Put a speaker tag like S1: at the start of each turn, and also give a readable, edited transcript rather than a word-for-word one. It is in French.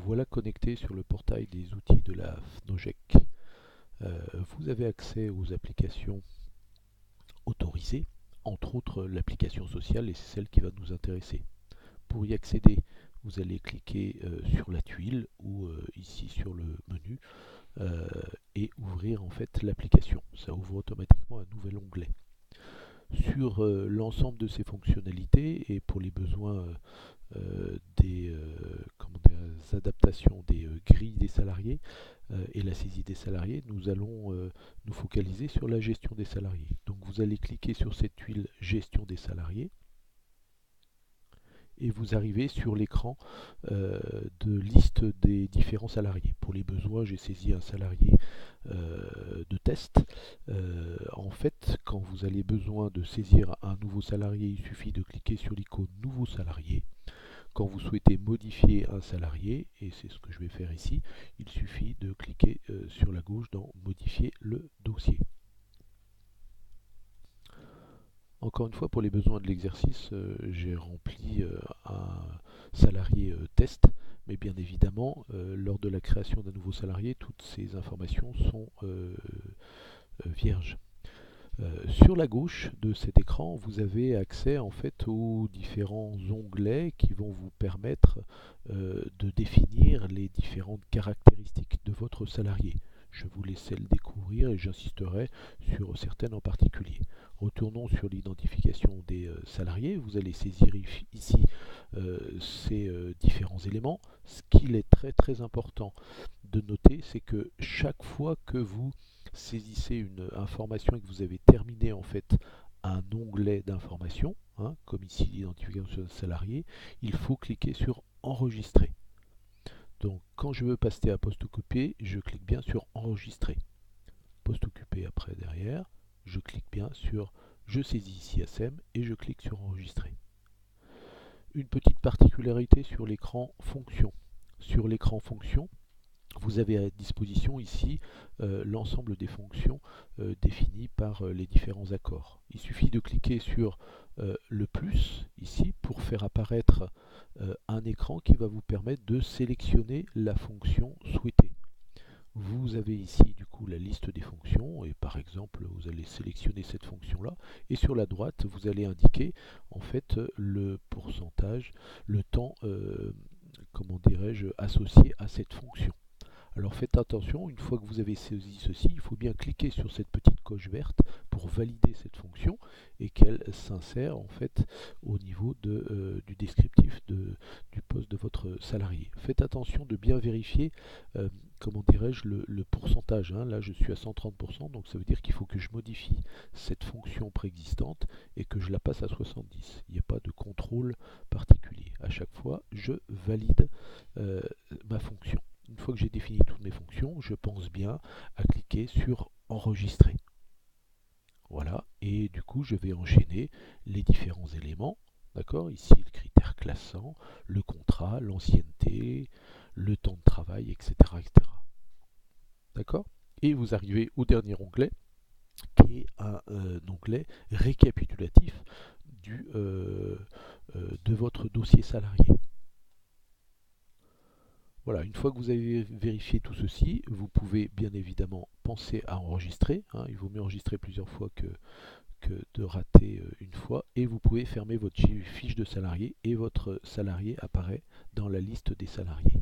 S1: voilà connecté sur le portail des outils de la FNOGEC. Vous avez accès aux applications autorisées, entre autres l'application sociale, et c'est celle qui va nous intéresser. Pour y accéder, vous allez cliquer sur la tuile ou ici sur le menu et ouvrir en fait l'application. Ça ouvre automatiquement un nouvel onglet. Sur l'ensemble de ces fonctionnalités et pour les besoins des adaptations des grilles des salariés et la saisie des salariés, nous allons nous focaliser sur la gestion des salariés. Donc vous allez cliquer sur cette tuile gestion des salariés et vous arrivez sur l'écran de liste des différents salariés. Pour les besoins, j'ai saisi un salarié de test. En fait, quand vous avez besoin de saisir un nouveau salarié, il suffit de cliquer sur l'icône nouveau salarié. Quand vous souhaitez modifier un salarié, et c'est ce que je vais faire ici, il suffit de cliquer sur la gauche dans modifier le dossier. Encore une fois, pour les besoins de l'exercice, j'ai rempli un salarié test, mais bien évidemment, lors de la création d'un nouveau salarié, toutes ces informations sont vierges. Sur la gauche de cet écran, vous avez accès en fait aux différents onglets qui vont vous permettre de définir les différentes caractéristiques de votre salarié. Je vous laisserai le découvrir et j'insisterai sur certaines en particulier. Retournons sur l'identification des salariés. Vous allez saisir ici ces différents éléments. Ce qu'il est très important de noter, c'est que chaque fois que vous saisissez une information et que vous avez terminé en fait un onglet d'information, comme ici l'identification salarié, il faut cliquer sur enregistrer. Donc quand je veux passer à poste occupé, je clique bien sur enregistrer. Poste occupé après derrière, je clique bien sur je saisis ici ASEM et je clique sur enregistrer. Une petite particularité sur l'écran fonction. Sur l'écran fonction, vous avez à disposition ici l'ensemble des fonctions définies par les différents accords. Il suffit de cliquer sur le plus ici pour faire apparaître un écran qui va vous permettre de sélectionner la fonction souhaitée. Vous avez ici du coup la liste des fonctions et par exemple vous allez sélectionner cette fonction là et sur la droite vous allez indiquer en fait le pourcentage, le temps comment dirais-je associé à cette fonction. Alors faites attention, une fois que vous avez saisi ceci, il faut bien cliquer sur cette petite coche verte pour valider cette fonction et qu'elle s'insère en fait au niveau du descriptif du poste de votre salarié. Faites attention de bien vérifier comment dirais-je le pourcentage. Là je suis à 130%, donc ça veut dire qu'il faut que je modifie cette fonction préexistante et que je la passe à 70. Il n'y a pas de contrôle particulier. À chaque fois, je valide ma fonction. Une fois que j'ai défini toutes mes fonctions, je pense bien à cliquer sur enregistrer. Voilà, et du coup je vais enchaîner les différents éléments. D'accord, ici le critère classant, le contrat, l'ancienneté, le temps de travail, etc. D'accord. Et vous arrivez au dernier onglet, qui est un onglet récapitulatif de votre dossier salarié. Voilà, une fois que vous avez vérifié tout ceci, vous pouvez bien évidemment penser à enregistrer. Il vaut mieux enregistrer plusieurs fois que de rater une fois. Et vous pouvez fermer votre fiche de salarié et votre salarié apparaît dans la liste des salariés.